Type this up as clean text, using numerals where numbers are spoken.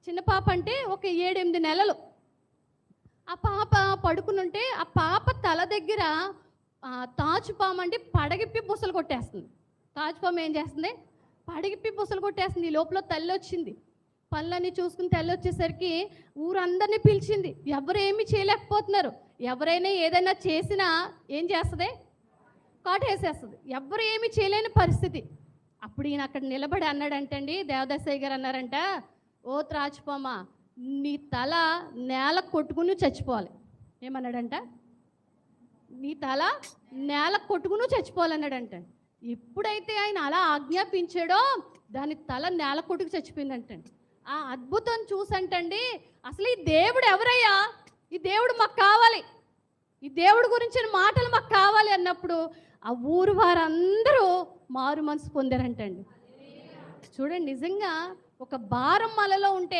చిన్న పాప అంటే ఒక 7-8 నెలలు. ఆ పాప పడుకునుంటే ఆ పాప తల దగ్గర తాచుపాము అంటే పడగిప్పి బుసలు కొట్టేస్తుంది. తాచుపాము ఏం చేస్తుంది? పడగిప్పి బుసలు కొట్టేస్తుంది. ఈ లోపల తల్లి వచ్చింది. పనులన్నీ చూసుకుని తల్లి వచ్చేసరికి ఊరందరినీ పిలిచింది. ఎవరు ఏమీ చేయలేకపోతున్నారు. ఎవరైనా ఏదైనా చేసినా ఏం చేస్తుంది? కాటేసేస్తుంది. ఎవరు ఏమీ చేయలేని పరిస్థితి. అప్పుడు ఈయన అక్కడ నిలబడి అన్నాడంటండి, దేవదాసయ్య గారు అన్నారంట, ఓ త్రాచుపామా, నీ తల నేల కొట్టుకుని చచ్చిపోవాలి. ఏమన్నాడంట? నీ తల నేల కొట్టుకుని చచ్చిపోవాలన్నాడంట. ఎప్పుడైతే ఆయన అలా ఆజ్ఞాపించాడో దాని తల నేల కొట్టుకు చచ్చిపోయిందంటండి. ఆ అద్భుతం చూసంటండి, అసలు ఈ దేవుడు ఎవరయ్యా? ఈ దేవుడు మాకు కావాలి, ఈ దేవుడి గురించిన మాటలు మాకు కావాలి అన్నప్పుడు ఆ ఊరు వారందరూ మారు మనసు పొందారంటండి. చూడండి, నిజంగా ఒక భారం మనలో ఉంటే